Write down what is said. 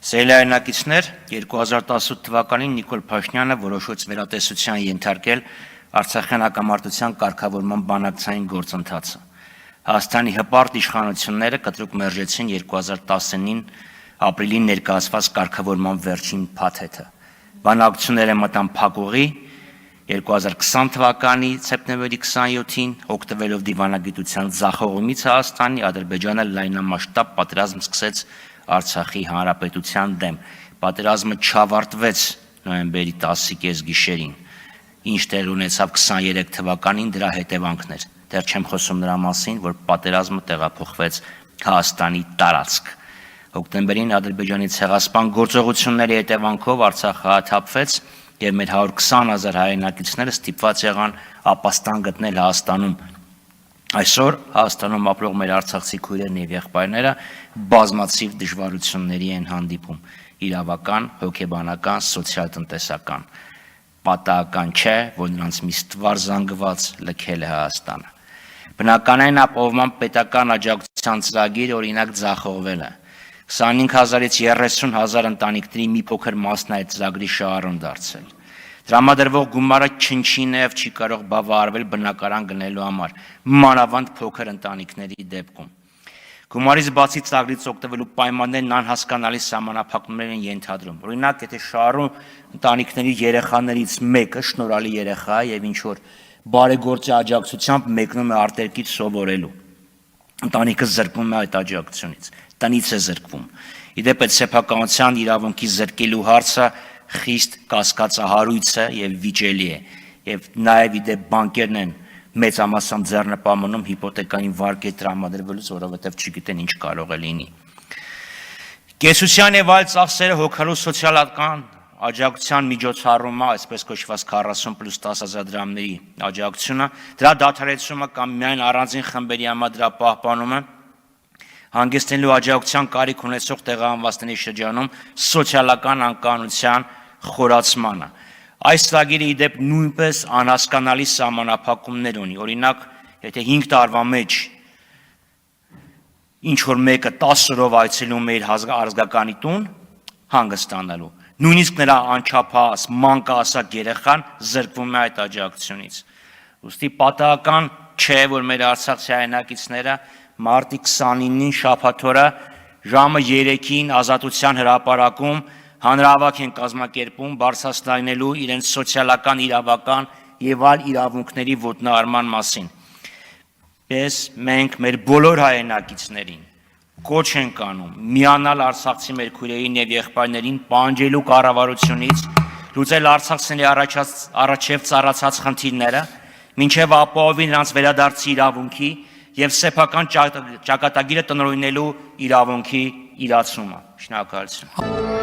Սելայնակիցներ 2018 թվականին Նիկոլ Փաշինյանը որոշեց վերատեսության ենթարկել Արցախյան հակամարտության կարգավորման բանակցային գործընթացը։ Հայաստանի հպարտ իշխանությունները կտրուկ մերժեցին 2019 ապրիլին ներկայացված կարգավորման վերջին փաթեթը։ Բանակցությունները մտան փակուղի 2020 թվականի սեպտեմբերի 27-ին օգտվելով դիվանագիտության ձախողումից Հայաստանի Ադրբեջանը լայնամասշտաբ պատերազմ սկսեց Արցախի հանրապետության դեմ։ Պատերազմը չավարտվեց նոյեմբերի 10-ի կեսգիշերին, ինչ տեղ ունեցավ 23 թվականին դրա հետևանքներ։ Դեռ չեմ խոսում նրա մասին, որ պատերազմը տեղափոխվեց Հայաստանի տարածք։ Հոկտեմբերին Ադրբեջանի ցեղասպան գործողությունների հետևանքով Արցախը հաթափվեց եւ մեր 120,000 հայրենակիցները ստիպված եղան ապաստան գտնել Հայաստանում։ Այսօր Հայաստանում ապրող մեր արցախցի քույրերն եւ եղբայրները բազմաթիվ դժվարությունների են հանդիպում՝ իրավական, հոգեբանական, սոցիալ-տնտեսական։ Պատահական չէ, որ նրանց մի ստվար զանգված լքել է Հայաստանը։ Բնականային ապահովման պետական աջակցության ծրագիր օրինակ ձախողվել է։ 25,000-ից 30,000 ընտանիքների մի փոքր մասն այդ ծրագրի շահառուն դարձել։ Տրամադրվող գումարը չնչինև չի կարող բավարարվել բնակարան գնելու համար, մանավանդ փոքր ընտանիքների դեպքում։ Գումարից բացի ծրագրից օգտվելու պայմաններն անհասկանալի սահմանափակումներ են ենթադրում։ Օրինակ, եթե շահառու ընտանիքների երեխաներից մեկը շնորհալի երեխա է եւ ինչ որ բարեգործի աջակցությամբ մեկնում է արտերկից սովորելու, ընտանիքը զրկվում է այդ աջակցությունից, տնից է զրկվում։ Իդեպ այդ սեփականության իրավունքի զրկելու հարցը խիստ կասկածահարույց է եւ վիճելի է, եւ նաեւ իդեպ բանկերն են մեծամասամբ ձեռնպահմանում հիպոթեկային վարկեր տրամադրվելուց, որովհետեւ չգիտեն ինչ կարող է լինի։ Կեսության եւ այլ ծախսերը հոգալու սոցիալական աջակցության միջոցառումը, այսպես կոչված 40+10,000 դրամների աջակցությունը, դրա դադարեցումը կամ միայն առանձին խմբերի համար դրա պահպանումը հանգեցնելու աջակցության կարիք ունեցող տեղահանվածների շրջանում սոցիալական անկանության խորացմանը։ Այս ծրագիրը իդեպ նույնպես անհասկանալի սահմանափակումներ ունի։ Օրինակ, եթե 5 տարվա մեջ ինչ որ մեկը 10 օրով այցելում է իր ազգականի տուն հանգստանալու, նույնիսկ նրա անչափահաս մանկահասակ երեխան զրկվում է այդ աջակցությունից։ Ուստի պատահական չէ, որ մեր արցախցի հայրենակիցները մարտի 29-ին շաբաթ օրը ժամը 3-ին Ազատության հրապարակում հանրահավաք են կազմակերպում բարձրացնելու իրենց սոցիալական, իրավական եւ այլ իրավունքների ոտնահարման մասին։ Պես մենք մեր բոլոր հայրենակիցներին կոչ ենք անում միանալ արցախցի մեր քույրերին եւ եղբայրներին պահանջելու կառավարությունից լուծել արցախցիների առաջև ծառացած խնդիրները, մինչեւ ապահովի նրանց վերադարձի իրավունքի եւ սեփական ճակատագիրը տնօրինելու իրավունքի իրացումը։ Շնորհակալություն։